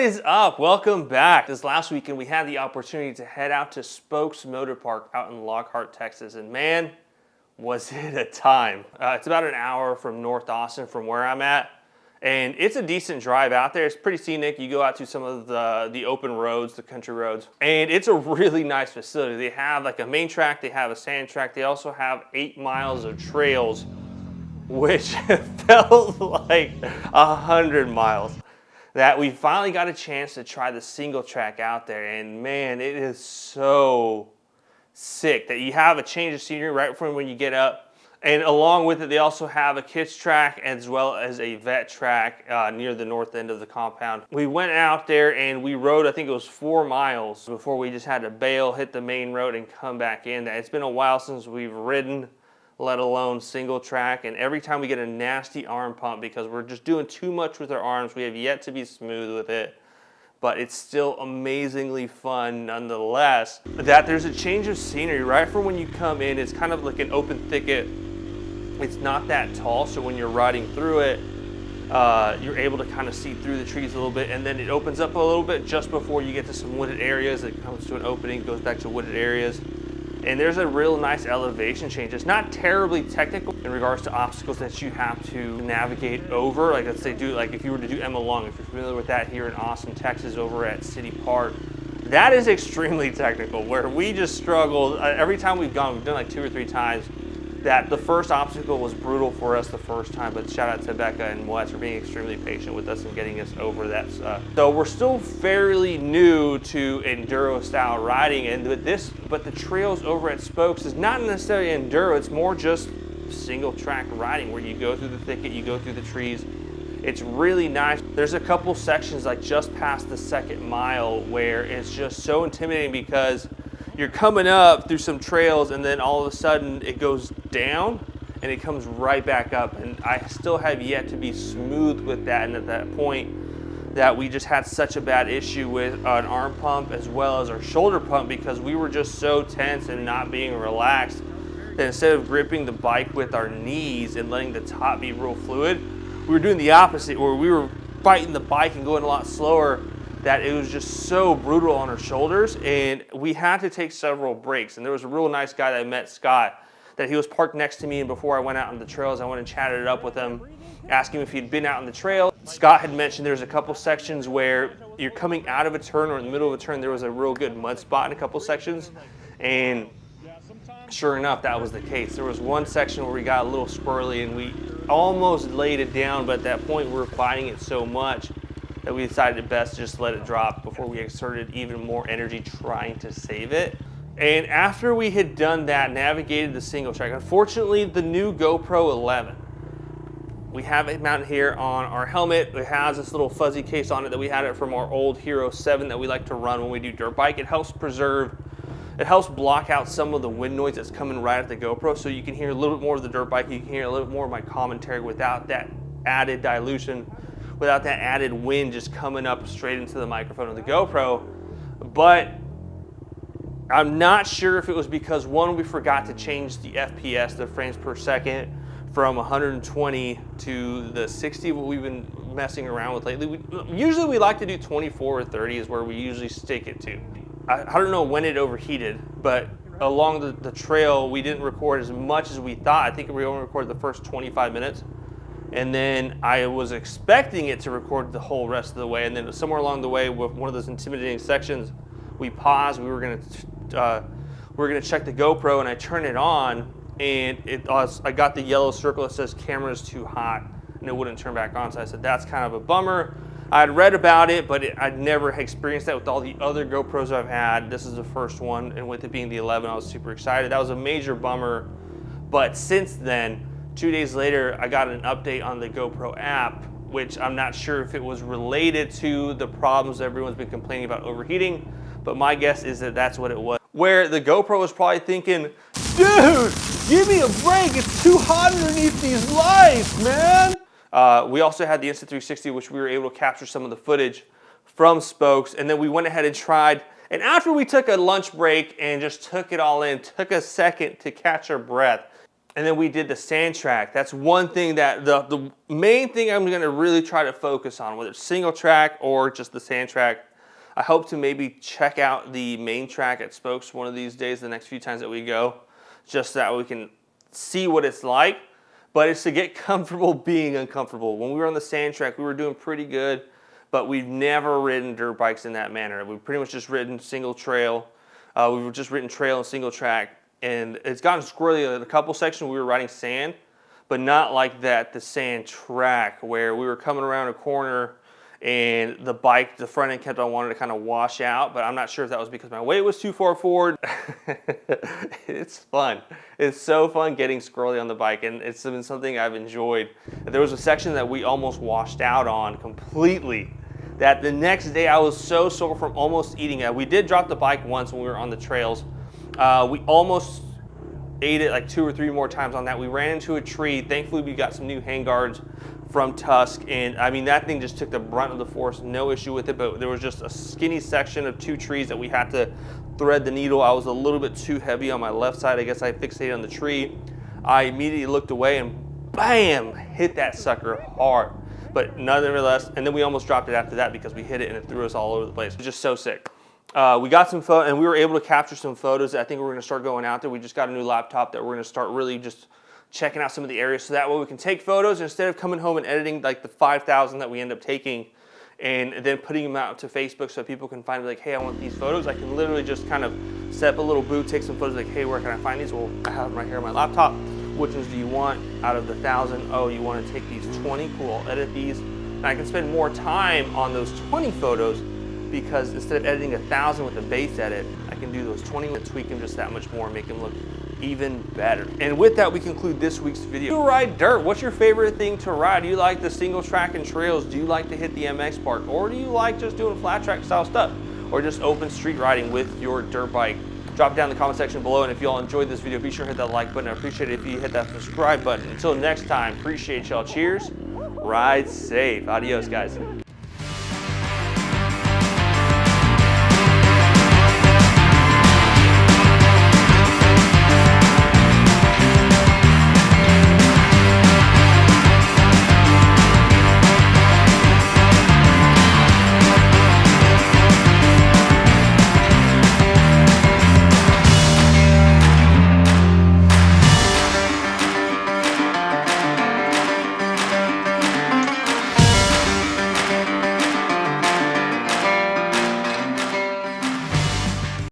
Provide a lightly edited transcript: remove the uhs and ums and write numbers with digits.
is up? Welcome back. This last weekend we had the opportunity to head out to Spoaks Motor Park out in Lockhart, Texas, and man, was it a time. It's about an hour from North Austin from where I'm at, and it's a decent drive out there. It's pretty scenic. You go out to some of the open roads, the country roads, and it's a really nice facility. They have like a main track, they have a sand track, they also have 8 miles of trails, which felt like 100 miles. That we finally got a chance to try the single track out there, and man, it is so sick that you have a change of scenery right from when you get up, and along with it they also have a kids track as well as a vet track near the north end of the compound. We went out there and we rode, I think it was 4 miles before we just had to bail, hit the main road and come back in. It's been a while since we've ridden, let alone single track, and every time we get a nasty arm pump because we're just doing too much with our arms. We have yet to be smooth with it, but it's still amazingly fun nonetheless. That there's a change of scenery right from when you come in. It's kind of like an open thicket. It's not that tall, so when you're riding through it, you're able to kind of see through the trees a little bit, and then it opens up a little bit just before you get to some wooded areas. It comes to an opening, goes back to wooded areas. And there's a real nice elevation change. It's not terribly technical in regards to obstacles that you have to navigate over. Like let's say if you were to do Emma Long, if you're familiar with that here in Austin, Texas, over at City Park, that is extremely technical, where we just struggled. Every time we've done like 2 or 3 times, that the first obstacle was brutal for us the first time, but shout out to Becca and Wes for being extremely patient with us and getting us over that stuff. So we're still fairly new to enduro style riding, and but the trails over at Spoaks is not necessarily enduro, it's more just single track riding where you go through the thicket, you go through the trees. It's really nice. There's a couple sections like just past the 2nd mile where it's just so intimidating because you're coming up through some trails and then all of a sudden it goes down and it comes right back up, and I still have yet to be smooth with that. And at that point that we just had such a bad issue with an arm pump as well as our shoulder pump because we were just so tense and not being relaxed that instead of gripping the bike with our knees and letting the top be real fluid, we were doing the opposite, where we were fighting the bike and going a lot slower, that it was just so brutal on our shoulders, and we had to take several breaks. And there was a real nice guy that I met, Scott, that he was parked next to me, and before I went out on the trails, I went and chatted it up with him, asking him if he'd been out on the trail. Scott had mentioned there's a couple sections where you're coming out of a turn or in the middle of a turn, there was a real good mud spot in a couple sections, and sure enough, that was the case. There was one section where we got a little squirrely and we almost laid it down, but at that point we were fighting it so much that we decided best to just let it drop before we exerted even more energy trying to save it. And after we had done that, navigated the single track, unfortunately the new GoPro 11, we have it mounted here on our helmet. It has this little fuzzy case on it that we had it from our old Hero 7 that we like to run when we do dirt bike. It helps block out some of the wind noise that's coming right at the GoPro, so you can hear a little bit more of the dirt bike, you can hear a little bit more of my commentary without that added dilution, without that added wind just coming up straight into the microphone of the GoPro. But I'm not sure if it was because, one, we forgot to change the FPS, the frames per second, from 120 to the 60, what we've been messing around with lately. Usually we like to do 24 or 30 is where we usually stick it to. I don't know when it overheated, but along the trail we didn't record as much as we thought. I think we only recorded the first 25 minutes. And then I was expecting it to record the whole rest of the way, and then somewhere along the way with one of those intimidating sections, we paused. We were gonna check the GoPro, and I turned it on, and I got the yellow circle that says camera's too hot, and it wouldn't turn back on. So I said that's kind of a bummer. I'd read about it, but I'd never experienced that with all the other GoPros I've had. This is the first one, and with it being the 11, I was super excited. That was a major bummer, but since then, 2 days later, I got an update on the GoPro app, which I'm not sure if it was related to the problems everyone's been complaining about overheating, but my guess is that that's what it was. Where the GoPro was probably thinking, dude, give me a break, it's too hot underneath these lights, man. We also had the Insta360, which we were able to capture some of the footage from Spoaks, and then we went ahead and tried, and after we took a lunch break and just took it all in, took a second to catch our breath, And then we did the sand track. That's one thing that the main thing I'm gonna really try to focus on, whether it's single track or just the sand track. I hope to maybe check out the main track at Spoaks one of these days, the next few times that we go, just so that we can see what it's like. But it's to get comfortable being uncomfortable. When we were on the sand track, we were doing pretty good, but we've never ridden dirt bikes in that manner. We've pretty much just ridden single trail. We've just ridden trail and single track. And it's gotten squirrely in a couple sections we were riding sand, but not like that, the sand track where we were coming around a corner and the bike, the front end kept on wanting to kind of wash out, but I'm not sure if that was because my weight was too far forward. It's fun. It's so fun getting squirrely on the bike, and it's been something I've enjoyed. There was a section that we almost washed out on completely, that the next day I was so sore from almost eating it. We did drop the bike once when we were on the trails. We almost ate it like 2 or 3 more times on that. We ran into a tree. Thankfully, we got some new handguards from Tusk, and I mean, that thing just took the brunt of the force, no issue with it, but there was just a skinny section of 2 trees that we had to thread the needle. I was a little bit too heavy on my left side. I guess I fixated on the tree. I immediately looked away and bam, hit that sucker hard. But nonetheless, and then we almost dropped it after that because we hit it and it threw us all over the place. It was just so sick. We got some photos, and we were able to capture some photos. I think we're going to start going out there. We just got a new laptop that we're going to start really just checking out some of the areas, so that way we can take photos instead of coming home and editing like the 5,000 that we end up taking and then putting them out to Facebook so people can find like, hey, I want these photos. I can literally just kind of set up a little booth, take some photos like, hey, where can I find these? Well, I have them right here on my laptop. Which ones do you want out of the 1,000? Oh, you want to take these 20? Cool, I'll edit these. And I can spend more time on those 20 photos because instead of editing 1,000 with a base edit, I can do those 20 and tweak them just that much more and make them look even better. And with that, we conclude this week's video. You ride dirt. What's your favorite thing to ride? Do you like the single track and trails? Do you like to hit the MX park? Or do you like just doing flat track style stuff? Or just open street riding with your dirt bike? Drop it down in the comment section below, and if y'all enjoyed this video, be sure to hit that like button. I appreciate it if you hit that subscribe button. Until next time, appreciate y'all. Cheers. Ride safe. Adios, guys.